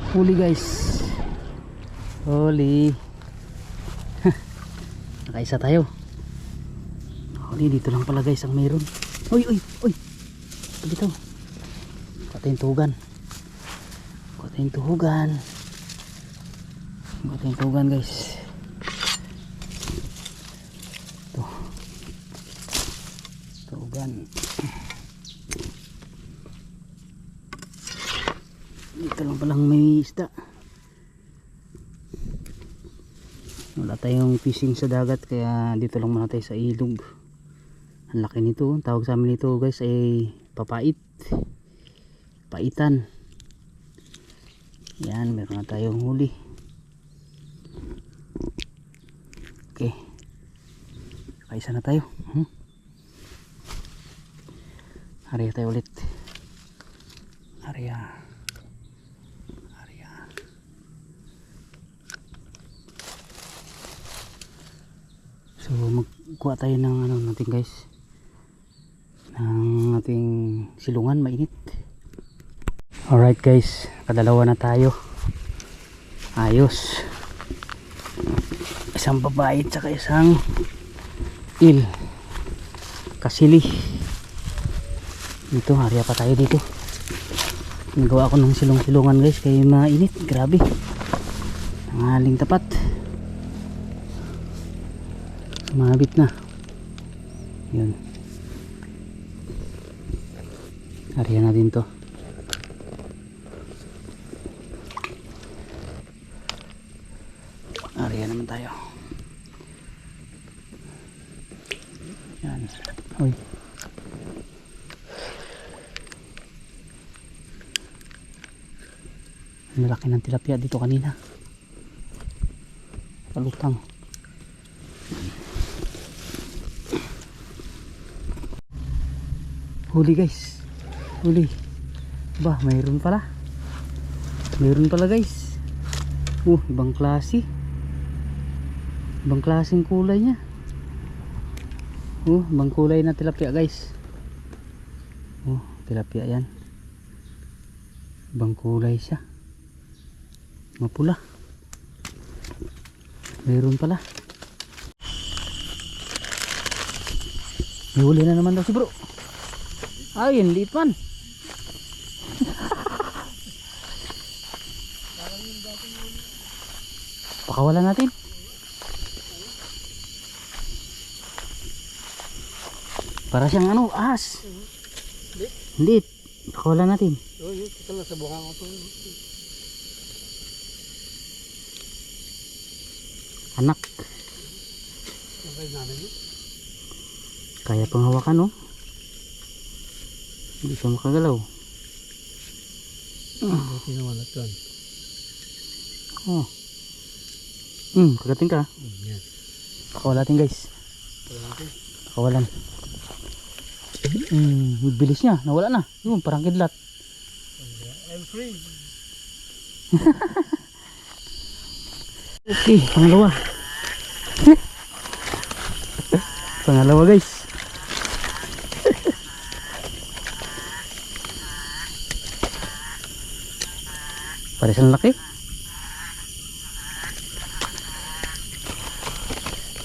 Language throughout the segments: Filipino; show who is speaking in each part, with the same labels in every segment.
Speaker 1: Huli guys. Huli. Nakaisa tayo. Huli dito lang pala guys ang meron. Uy uy uy. Dito. Kuha tayong tuhugan. Kuha tayong tuhugan. Kuha tayong tuhugan guys. Ito. Tuhugan. Dito lang palang may isda. Wala tayong fishing sa dagat kaya dito lang muna tayo sa ilog. Ang laki nito. Tawag sa amin nito guys ay papait. Paitan. Yan, meron na tayong huli. Okay. Kaisa na tayo. Hariya tayo ulit. Hariya. So magkuha tayo ng ano natin guys, ng ating silungan mainit. Alright guys, kadalawa na tayo. Ayos. Isang babae at saka isang kasili. Dito, area pa tayo dito. Nagawa ako ng silungan guys kaya mainit, grabe. Ang haling tapat. Mabit na. Yun. Area natin to. Area naman tayo. Yan. Uy. Ang laki ng tilapia dito kanina. Palutang. Huli guys. Huli. Ba, mayroon pala. Mayroon pala guys. Ibang klase. Ibang klaseng kulay niya. Ibang kulay na tilapia guys. Tilapia yan. Ibang kulay siya. Mapula. Mayroon pala. May huli na naman daw si bro. Ayun, liit man. Pakawalan natin. Para siyang ano, ahas. Liit. Pakawalan natin.
Speaker 2: Kita lang sa buhang ko.
Speaker 1: Anak. Kaya pang hawakan, hindi siya makagalaw.
Speaker 2: Buti naman at yan.
Speaker 1: Kagating ka.
Speaker 2: Yan.
Speaker 1: Pakawalatin guys. Pakawalan. Bilis niya. Nawala na. Yun, parang kidlat.
Speaker 2: I'm free.
Speaker 1: Okay, pangalawa. Pangalawa guys. Pares ang laki.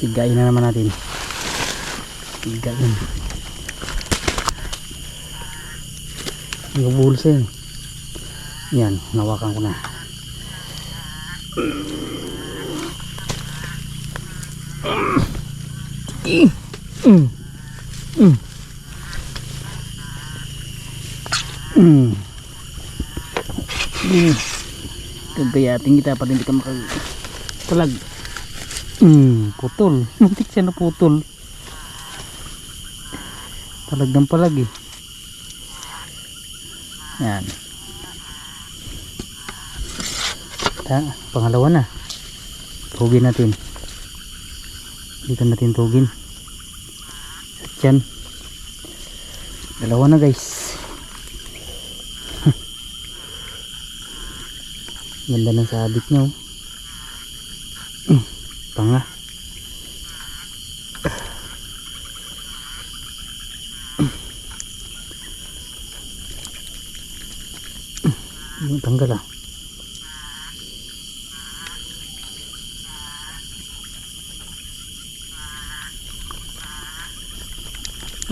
Speaker 1: Tigain na naman natin. Tigain. Yung bulsa yun. Yan, nawakan ko na. Gagayatin kita para hindi ka makapalag. Putol. Muntik siya na putol. Palag ng palag eh. Yan. Pangalawa na. Tugin natin. Dito natin tugin. Sa tiyan. Dalawa na guys. Ganda ng sabit niya. Panga. Tanggal ah.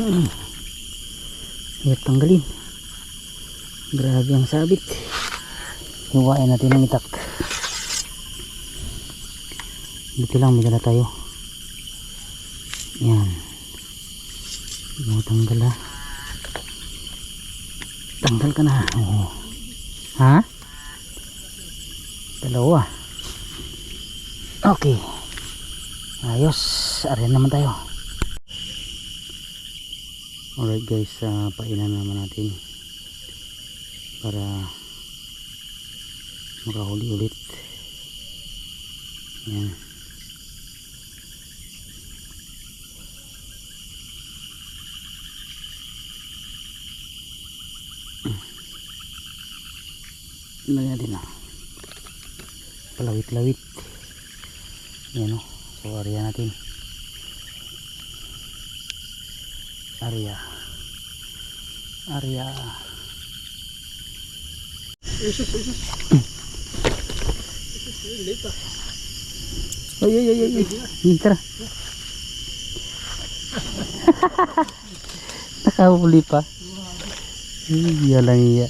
Speaker 1: Hirap tanggalin. Grabe ang sabit. Hiwain natin ang itak. Dito lang may dala tayo. Yan. Tanggal ha. Tanggal ka na. Oo. Ha? Dalawa. Okay. Ayos. Ariyan naman tayo. Alright guys, painan naman natin para makahuli ulit. Yan. Lagyan natin na palawit-lawit. Yan o. So area natin. Area. Ay. Tara. Nakahuli pa. Iya lang iya.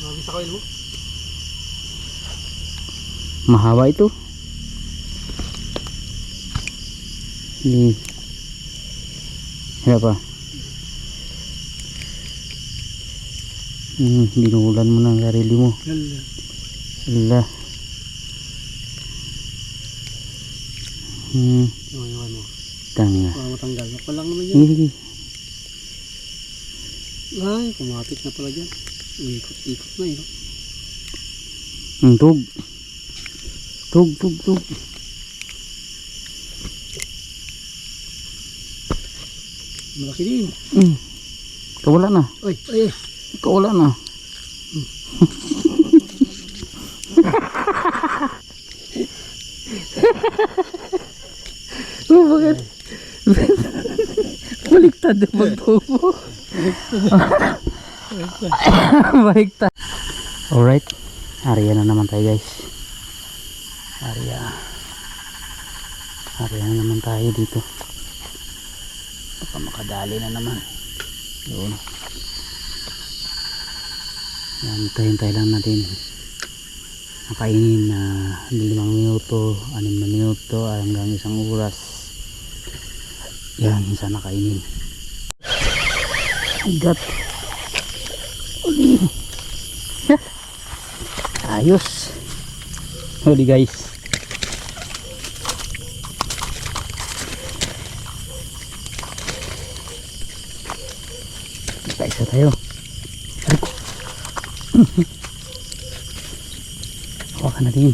Speaker 2: Mabisa kayo mo?
Speaker 1: Mahaba ito. Ini. Apa? Binulan mo ng sarili mo. Allah.
Speaker 2: Iwan mo.
Speaker 1: Tanga.
Speaker 2: Para matanggal. Ako lang naman yan.
Speaker 1: Sige.
Speaker 2: Ay, kumapit na pala dyan. Ikot na yun.
Speaker 1: Tug.
Speaker 2: Malaki din.
Speaker 1: Kawala na.
Speaker 2: Ay.
Speaker 1: Kawala na. Bakit? Baliktad yung magtubo. Baliktad. Alright. Area na naman tayo guys. Area na naman tayo dito. Baka makadali na naman. Yun. Yan, hintay lang natin. Nakainin na 5 minuto, 6 na minuto, hanggang 1 oras. Yan, sana kainin. Agad. Uli. Ayos. Huli guys. Isa tayo. Hawakan natin.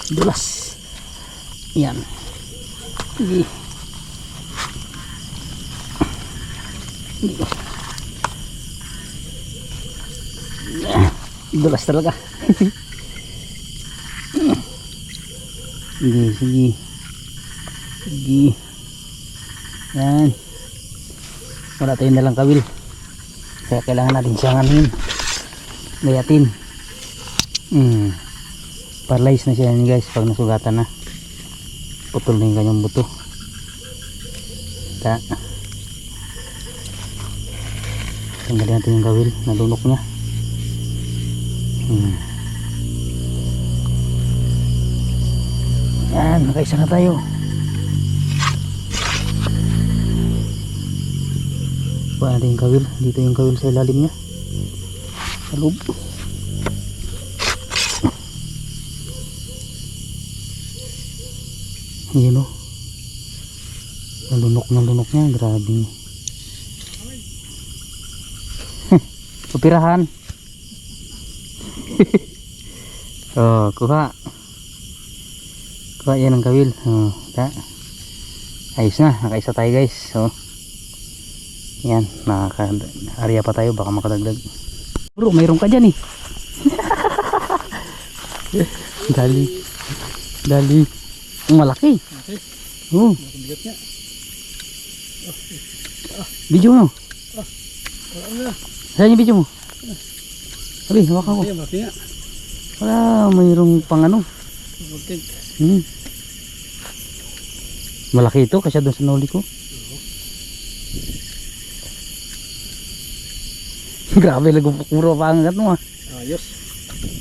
Speaker 1: Dulas. Yan. Sige. Dulas talaga. Sige. Yan. Wala tayong dalang kawil. Kaya kailangan natin siyang gayatin. Paralyze na siya yan guys pag nasugatan na. Putol na yung kanyang buto. Tanggalin natin yung kawil. Nalunok niya. Yan, nakaisa na tayo. Buwan natin yung kawil. Dito yung kawil sa ilalim niya. Sa loob. Yan o. Nalunok niya. Grabe. Pupirahan. Oh, kuha yan ang kawil. Ayos na, nakaisa tayo guys. So yan, nakaka-area pa tayo, baka makadagdag. Bro, mayroon ka dyan eh. Dali. Ang malaki.
Speaker 2: Okay.
Speaker 1: Oh,
Speaker 2: Bigat niya.
Speaker 1: video mo.
Speaker 2: Wala na.
Speaker 1: Saan yung video mo? Sabi, hawakan ko.
Speaker 2: Okay, malaki nga.
Speaker 1: Wala, mayroong pang ano.
Speaker 2: Content.
Speaker 1: Malaki ito kasi doon sa nahuli ko. Grabe, lagupok-muro pa ang agat mo ah.
Speaker 2: Ayos.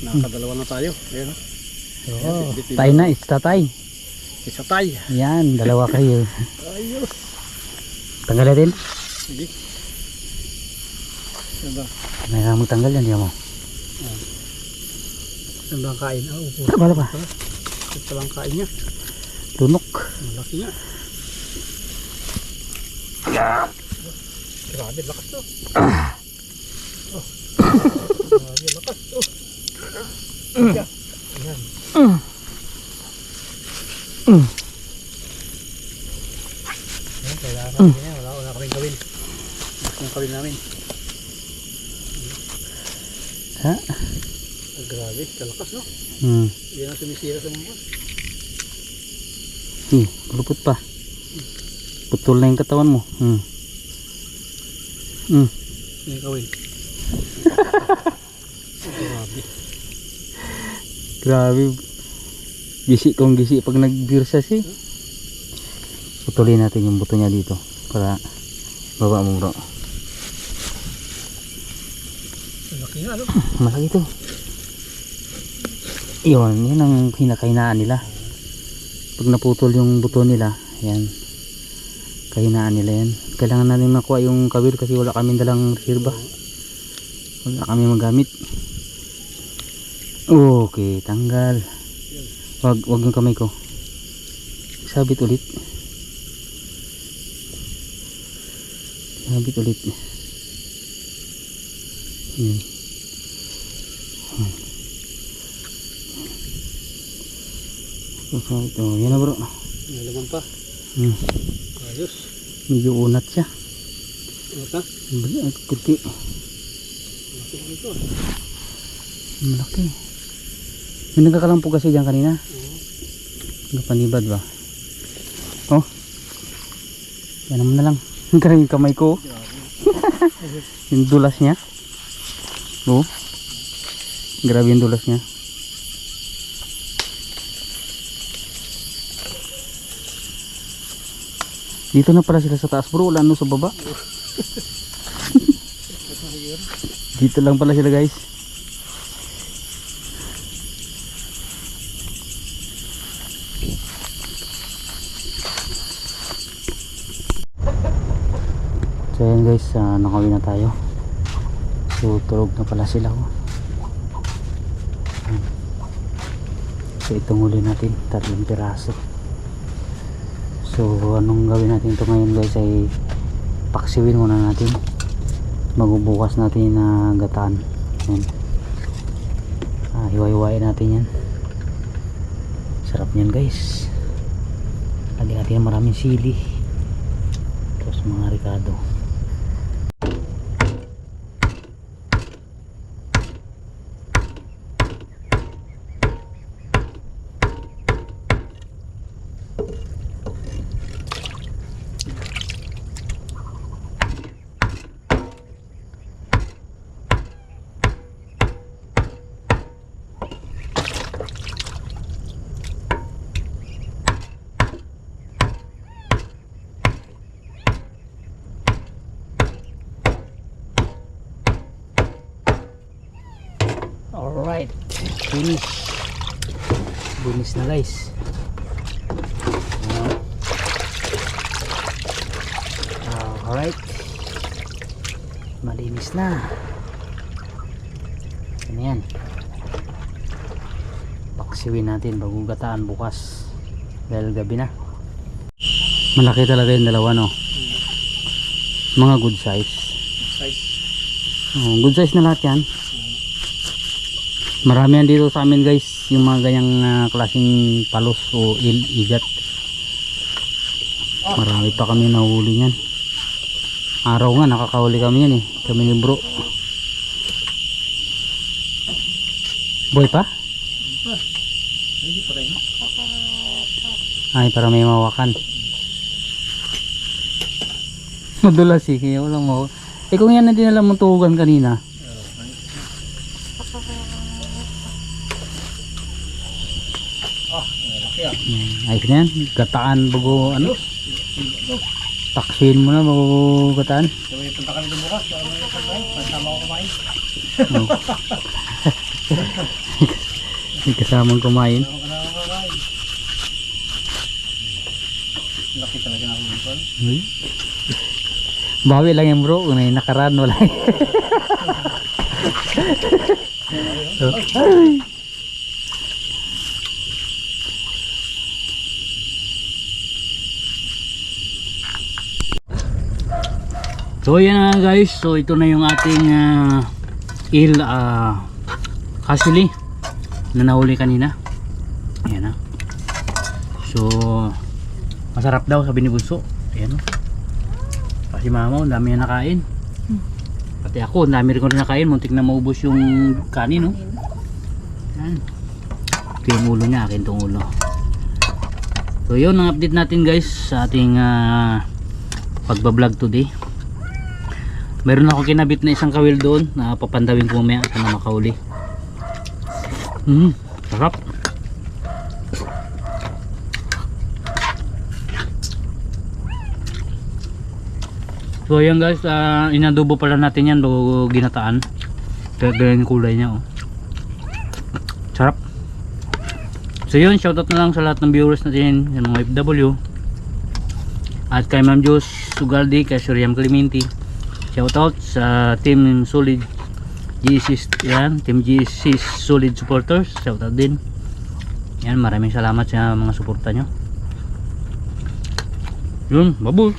Speaker 2: Nakadalawa na tayo. Ayan.
Speaker 1: Oo. Tay na, it's tatay.
Speaker 2: Isa tayo.
Speaker 1: Yan, dalawa kayo.
Speaker 2: Ayos.
Speaker 1: Tanggal natin.
Speaker 2: Sige. Saan ba?
Speaker 1: May ramang tanggal yan, di mo.
Speaker 2: Saan ba ang kain? Ah, upo.
Speaker 1: Wala pa.
Speaker 2: Ito lang ang kain niya.
Speaker 1: Tunok.
Speaker 2: Malaki nga. Grabe, lakas to. Grabe, lakas to. Ayan. Ayan, kailangan natin yan. Wala kaming gawin. Lakas yung kawin namin.
Speaker 1: Ha?
Speaker 2: Grabe, kalakas no? Hindi na sumisira sa mga.
Speaker 1: Lupot pa. Putol na yung katawan mo.
Speaker 2: Yung kawin. Grabe.
Speaker 1: Grabe. Gisi kong gisi pag nagbirsas eh. Putulin natin yung buto niya dito para baba mo bro.
Speaker 2: Malaki nga no?
Speaker 1: Malaki ito. Yun, yan ang hinakainaan nila. Pag naputol yung buto nila, yan. Kahinaan nila yan. Kailangan natin makuha yung kawil kasi wala kaming dalang reserva. Wala kami magamit. Okay, tanggal. Wag yung kamay ko. Sabit ulit. Sabit ulit. Yan. So, ito, yan na bro.
Speaker 2: May laman pa. Ayos.
Speaker 1: Medyo unat siya.
Speaker 2: Ano ka?
Speaker 1: Kunti.
Speaker 2: Malaki pa ito.
Speaker 1: Malaki. May nagkakalampog kasi dyan kanina. Napanibad ba? Oh. Yan naman na lang. Grabe yung kamay ko. Yung dulas niya. Oh. Grabe yung dulas niya. Dito na pala sila sa taas bro. Wala ano sa baba. Dito lang pala sila guys. So ayan guys, nakauwi na tayo. So tulog na pala sila. So itong huli natin 3 piraso. So anong gawin natin ito ngayon guys ay paksiwin muna natin. Magbubukas natin na gataan. Hiwa-hiwain natin yan. Sarap niyan guys. Lagyan natin maraming sili. Tapos mga ricado. Alright, finish na guys. Alright, malinis na. Ano yan, paksiwin natin bago gataan bukas dahil gabi na. Malaki talaga yung dalawa no. Mga good size. Good size na lahat yan. Marami yan dito sa amin guys, yung mga ganyang klaseng palos o igat. Marami pa kami nahuli yan. Araw nga nakakahuli kami yan kami ni bro. Boy pa? Ay, para may mawakan. Madulas eh, kaya walang mawak. Eh kung yan na dinala mong tuhugan kanina.
Speaker 2: Malaki ah.
Speaker 1: Ayos na yan, gataan bago ano. Taksin mo na bago gataan.
Speaker 2: Sabi, punta kami doon bukas. Kasama ko kumain.
Speaker 1: Oh. May kasamang kumain.
Speaker 2: Laki talaga na ako.
Speaker 1: Bawi lang yan bro, kung may nakaraan wala. So, ay. So yan na guys, so ito na yung ating kasili na nahuli kanina. Ayan na. So masarap daw sabi ni Bunso. Ayan o. Kasi mama, ang dami na nakain. Pati ako, ang dami rin ko rin nakain. Muntik na maubos yung kanin, no? Yan. Ito yung ulo niya, akin itong ulo. So yun, ang update natin guys sa ating pagbablog today. Meron ako kinabit na isang kawil doon na papandawin ko mamaya sana makauli. Sarap. So yan guys, inadobo pala natin yan bago ginataan. Kaya ganyan yung kulay niya, oh. Sarap. So yun, shoutout na lang sa lahat ng viewers natin, yung mga FW. At kay Ma'am Jus Sugaldi, kay Suriam Clementi. Shoutout sa Team Solid GC, yan, Team GC Solid Supporters. Shoutout din. Yan, maraming salamat sa mga suporta nyo. Yun, babush.